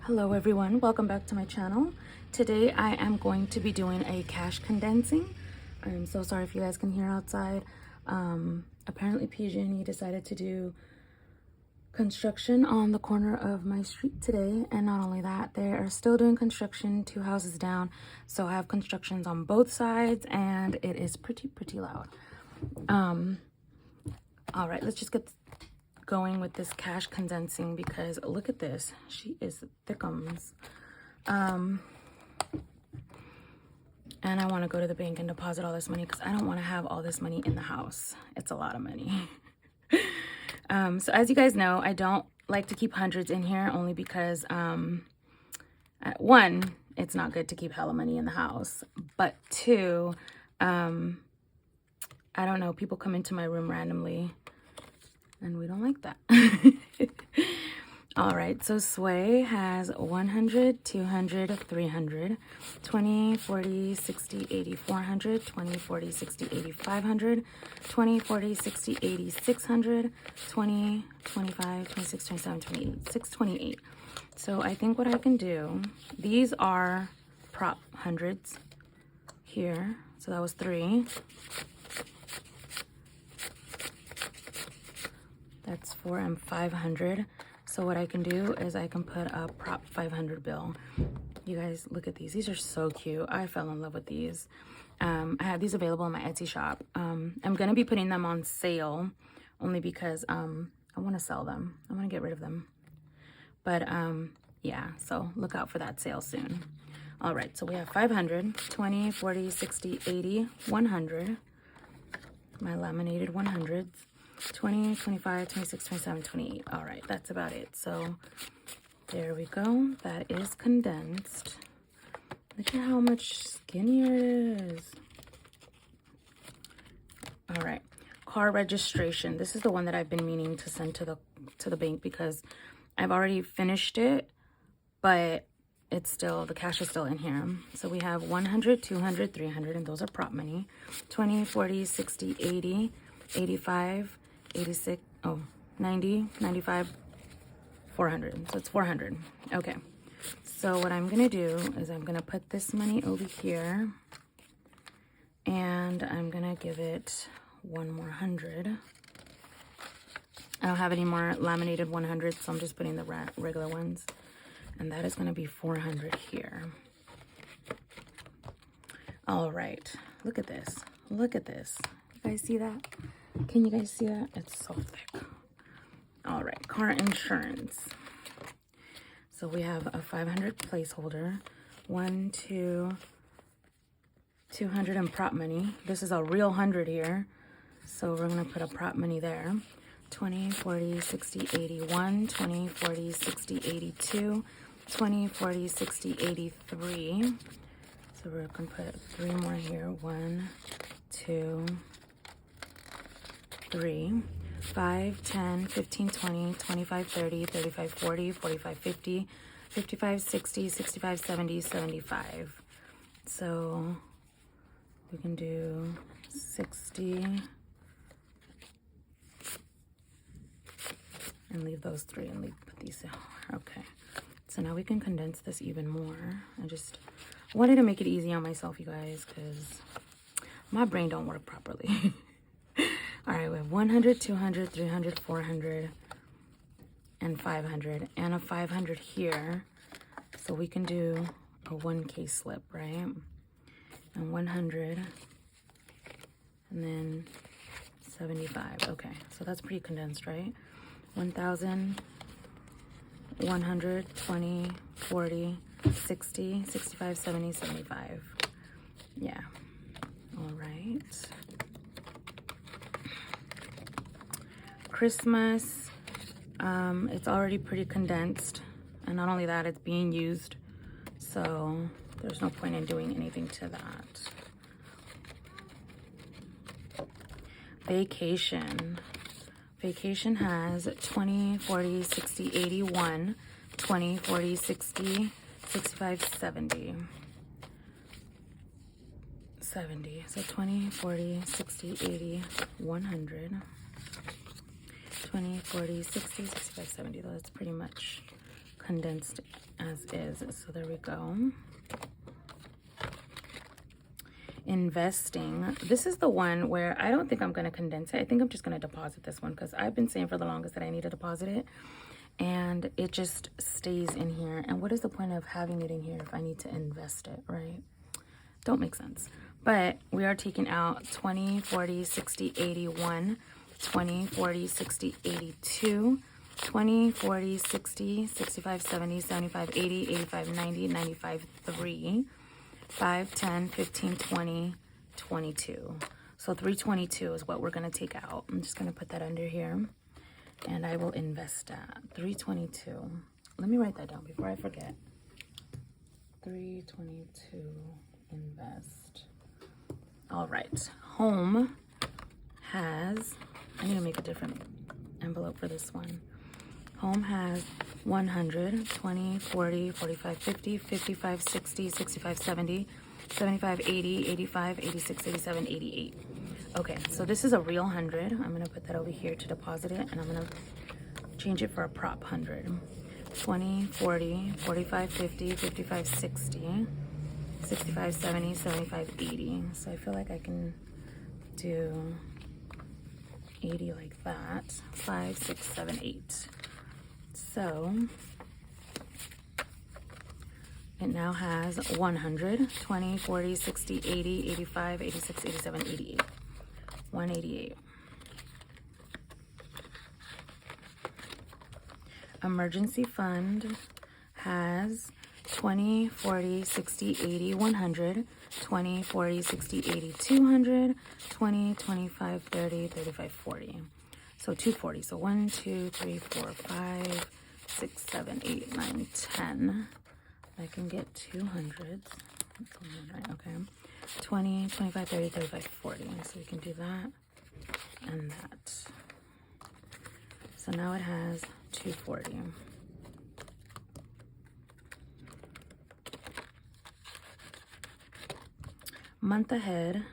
Hello everyone, welcome back to my channel. Today I am going to be doing a cash condensing. I'm so sorry if you guys can hear outside. Apparently PG&E decided to do construction on the corner of my street today, and not only that, they are still doing construction 2 houses down. So I have constructions on both sides and it is pretty loud. All right, let's just get going with this cash condensing because look at this. She is thickums. And I want to go to the bank and deposit all this money because I don't want to have all this money in the house. It's a lot of money. So as you guys know, I don't like to keep hundreds in here only because one, it's not good to keep hella money in the house, but two, I don't know, people come into my room randomly and we don't like that. All right, so Sway has 100, 200, 300, 20, 40, 60, 80, 400, 20, 40, 60, 80, 500, 20, 40, 60, 80, 600, 20, 25, 26, 27, 28, 628. So I think what I can do, these are prop hundreds here. So that was 3. That's 4 and 500. So what I can do is I can put a prop 500 bill. You guys look at these. These are so cute. I fell in love with these. I have these available in my Etsy shop. I'm going to be putting them on sale only because I want to sell them. I want to get rid of them. But yeah, so look out for that sale soon. All right, so we have 500, 20, 40, 60, 80, 100. My laminated 100s. 20, 25, 26, 27, 28. All right, that's about it. So there we go. That is condensed. Look at how much skinnier it is. All right, car registration. This is the one that I've been meaning to send to the bank because I've already finished it, but it's still, the cash is still in here. So we have 100, 200, 300, and those are prop money. 20, 40, 60, 80, 85, 86, 90, 95, 400. So it's 400. Okay. So what I'm going to do is I'm going to put this money over here and I'm going to give it one more 100. I don't have any more laminated 100, so I'm just putting the regular ones. And that is going to be 400 here. All right. Look at this. Look at this. You guys see that? Can you guys see that? It's so thick. All right, car insurance. So we have a 500 placeholder. 1, 2, 200 in prop money. This is a real 100 here. So we're gonna put a prop money there. 20, 40, 60, 81, 20, 40, 60, 82, 20, 40, 60, 83. So we're gonna put 3 more here. 1, 2, 3, 5, 10, 15, 20, 25, 30, 35, 40, 45, 50, 55, 60, 65, 70, 75. So we can do 60 and leave those 3 and put these out. Okay. So now we can condense this even more. I just wanted to make it easy on myself, you guys, because my brain don't work properly. All right, we have 100, 200, 300, 400, and 500, and a 500 here. So we can do a 1K slip, right? And 100, and then 75. Okay, so that's pretty condensed, right? 1,000, 100, 20, 40, 60, 65, 70, 75. Yeah, all right. Christmas, it's already pretty condensed, and not only that, it's being used, so there's no point in doing anything to that. Vacation has 20, 40, 60, 81, 20, 40, 60, 65, 70. So 20, 40, 60, 80, 100. 20, 40, 60, 65, 70. That's pretty much condensed as is. So there we go. Investing. This is the one where I don't think I'm going to condense it. I think I'm just going to deposit this one because I've been saying for the longest that I need to deposit it. And it just stays in here. And what is the point of having it in here if I need to invest it, right? Don't make sense. But we are taking out 20, 40, 60, 81, 20, 40, 60, 82, 20, 40, 60, 65, 70, 75, 80, 85, 90, 95, 3, 5, 10, 15, 20, 22. So 322 is what we're going to take out. I'm just going to put that under here. And I will invest that. 322. Let me write that down before I forget. 322 invest. All right. Home has, I need to make a different envelope for this one. Home has 100, 20, 40, 45, 50, 55, 60, 65, 70, 75, 80, 85, 86, 87, 88. Okay, so this is a real 100. I'm going to put that over here to deposit it, and I'm going to change it for a prop 100. 20, 40, 45, 50, 55, 60, 65, 70, 75, 80. So I feel like I can do 80 like that. 5, 6, 7, 8. So it now has 100, 20, 40, 60, 80, 85, 86, 87, 88. 188. Emergency fund has 20, 40, 60, 80, 100, 20, 40, 60, 80, 200, 20, 25, 30, 35, 40. So 240. So 1, 2, 3, 4, 5, 6, 7, 8, 9, 10. I can get 200s. Right, okay. 20, 25, 30, 35, 40. So we can do that and that. So now it has 240. Month ahead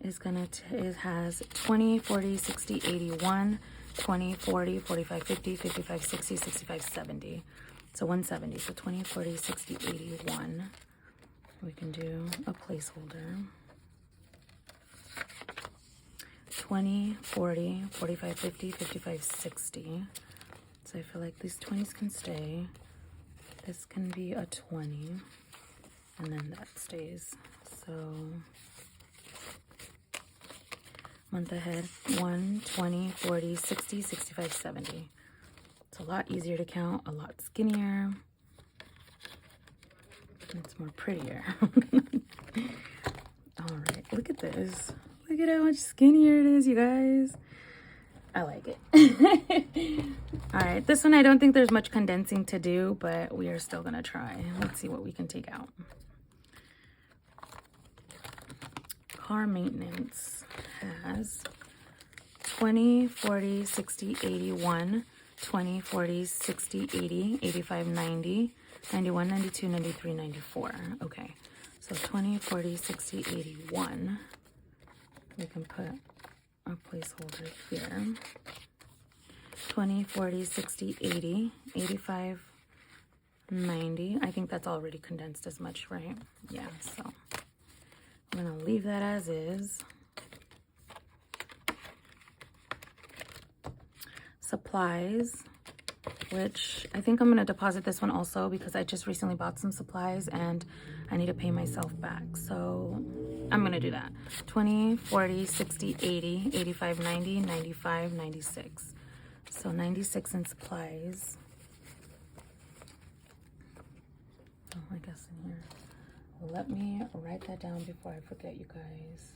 is it has 20, 40, 60, 81, 20, 40, 45, 50, 55, 60, 65, 70. So 170. So 20, 40, 60, 81. We can do a placeholder. 20, 40, 45, 50, 55, 60. So I feel like these 20s can stay. This can be a 20. And then that stays. So month ahead, 1, 20, 40, 60, 65, 70. It's a lot easier to count, a lot skinnier. It's more prettier. All right, look at this. Look at how much skinnier it is, you guys. I like it. All right, this one I don't think there's much condensing to do, but we are still gonna try. Let's see what we can take out. Car maintenance has 20, 40, 60, 81, 20, 40, 60, 80, 85, 90, 91, 92, 93, 94. Okay, so 20, 40, 60, 81. We can put a placeholder here. 20, 40, 60, 80, 85, 90. I think that's already condensed as much, right? Yeah, so I'm going to leave that as is. Supplies, which I think I'm going to deposit this one also because I just recently bought some supplies and I need to pay myself back. So I'm going to do that. 20, 40, 60, 80, 85, 90, 95, 96. So 96 in supplies. Oh, I guess in here. Let me write that down before I forget, you guys.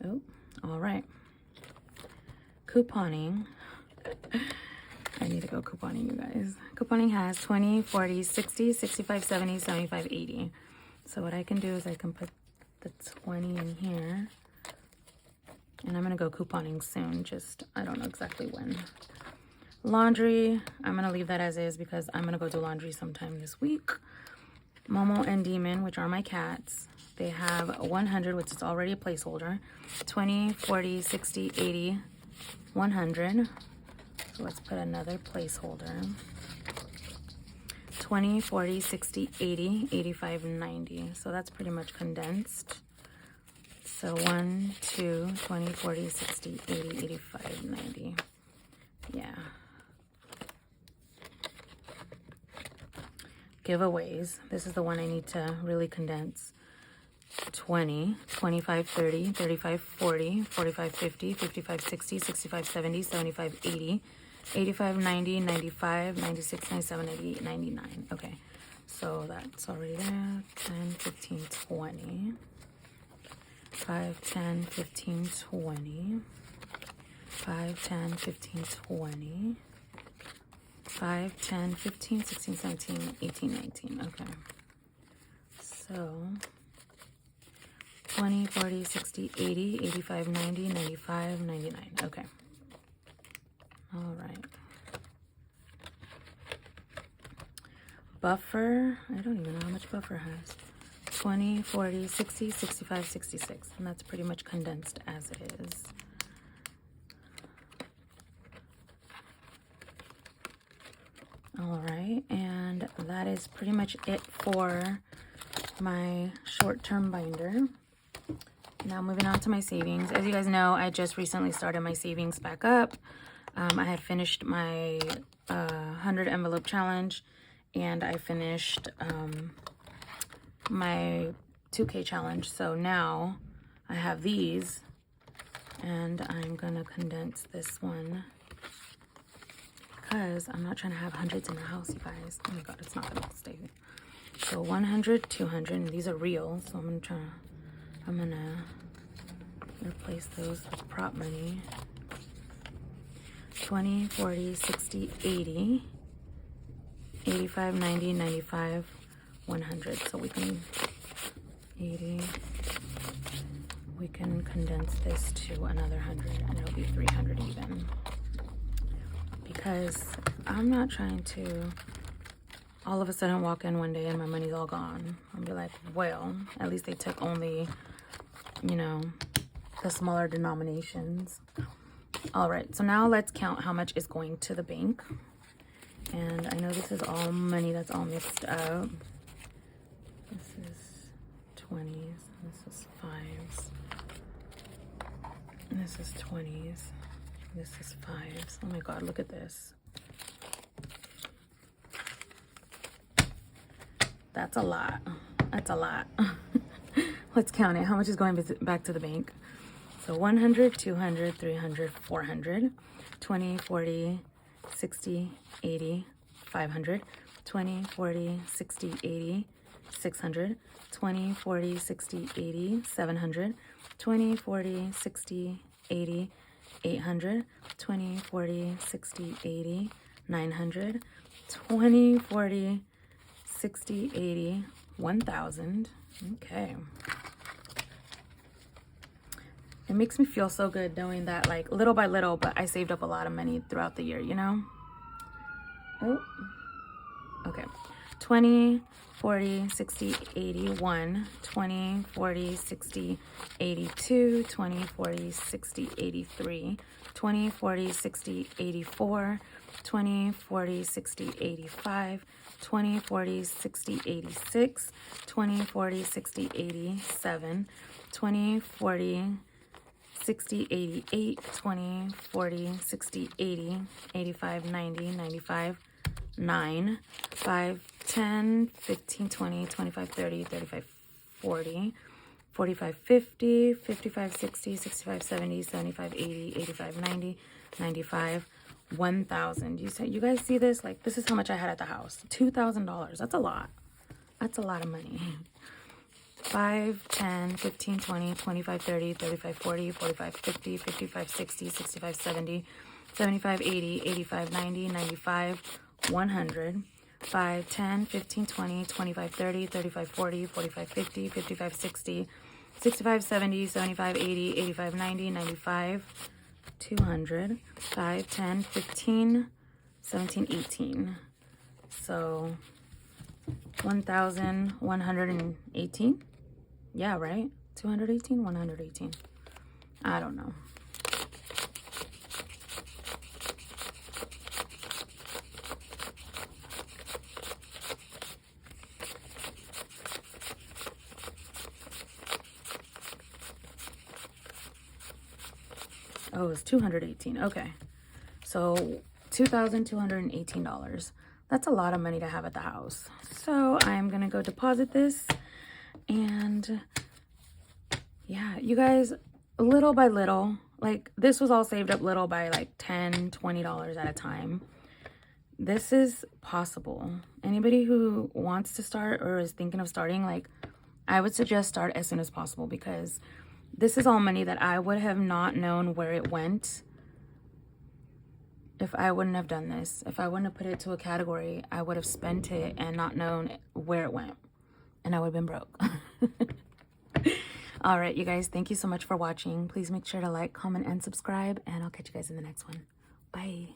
Oh, all right. Couponing. I need to go couponing, you guys. Couponing has 20, 40, 60, 65, 70, 75, 80. So what I can do is I can put the 20 in here. And I'm going to go couponing soon. Just, I don't know exactly when. Laundry, I'm going to leave that as is because I'm going to go do laundry sometime this week. Momo and Demon, which are my cats. They have 100, which is already a placeholder. 20, 40, 60, 80, 100. So let's put another placeholder. 20, 40, 60, 80, 85, 90. So that's pretty much condensed. So 1, 2, 20, 40, 60, 80, 85, 90. Yeah. Giveaways. This is the one I need to really condense. 20, 25, 30, 35, 40, 45, 50, 55, 60, 65, 70, 75, 80, 85, 90, 95, 96, 97, 98, 99. Okay, so that's already there. 10, 15, 20. 5, 10, 15, 20. 5, 10, 15, 20. 5, 10, 15, 16, 17, 18, 19. Okay. So 20, 40, 60, 80, 85, 90, 95, 99. Okay. All right. Buffer. I don't even know how much buffer has. 20, 40, 60, 65, 66. And that's pretty much condensed as it is. All right, and that is pretty much it for my short-term binder. Now moving on to my savings. As you guys know, I just recently started my savings back up. I had finished my 100 envelope challenge, and I finished my 2K challenge. So now I have these, and I'm gonna condense this one because I'm not trying to have hundreds in the house, you guys. Oh my god, it's not gonna stay. So 100, 200, and these are real, so I'm gonna replace those with prop money. 20, 40, 60, 80, 85, 90, 95, 100. So we can 80. We can condense this to another 100, and it'll be 300 even. Because I'm not trying to all of a sudden walk in one day and my money's all gone. I'll be like, well, at least they took only, you know, the smaller denominations. All right, so now let's count how much is going to the bank. And I know this is all money that's all mixed up. This is 20s, this is 5s, and this is 20s. This is 5s. Oh my god, look at this. That's a lot. That's a lot. Let's count it. How much is going back to the bank? So 100, 200, 300, 400, 20, 40, 60, 80, 500, 20, 40, 60, 80, 600, 20, 40, 60, 80, 700, 20, 40, 60, 80, 800, 20, 40, 60, 80, 900, 20, 40, 60, 80, 1,000. Okay. It makes me feel so good knowing that, like, little by little, but I saved up a lot of money throughout the year, you know? Oh. Okay. 20, 40, 60, 81, 20, 40, 60, 82, 20, 40, 60, 83, 20, 40, 60, 84, 20, 40, 60, 85, 20, 40, 60, 86, 20, 40, 60, 87, 20, 40, 60, 88, 20, 40, 60, 80, 85, 90, 95, 9, 5, 10, 15, 20, 25, 30, 35, 40, 45, 50, 55, 60, 65, 70, 75, 80, 85, 90, 95, 1,000. You guys see this? Like, this is how much I had at the house. $2,000. That's a lot. That's a lot of money. 5, 10, 15, 20, 25, 30, 35, 40, 45, 50, 55, 60, 65, 70, 75, 80, 85, 90, 95, 100. 5, 10, 15, 20, 25, 30, 35, 40, 45, 50, 55, 60, 65, 70, 75, 80, 85, 90, 95, 200. 5, 10, 15, 17, 18. So 1,118. Yeah, right? 218, 118. I don't know. Oh, it's 218. Okay. So $2,218. That's a lot of money to have at the house. So I'm going to go deposit this. And yeah, you guys, little by little, like this was all saved up little by like $10, $20 at a time. This is possible. Anybody who wants to start or is thinking of starting, like I would suggest start as soon as possible, because this is all money that I would have not known where it went if I wouldn't have done this. If I wouldn't have put it to a category, I would have spent it and not known where it went. And I would have been broke. All right, you guys, thank you so much for watching. Please make sure to like, comment, and subscribe. And I'll catch you guys in the next one. Bye.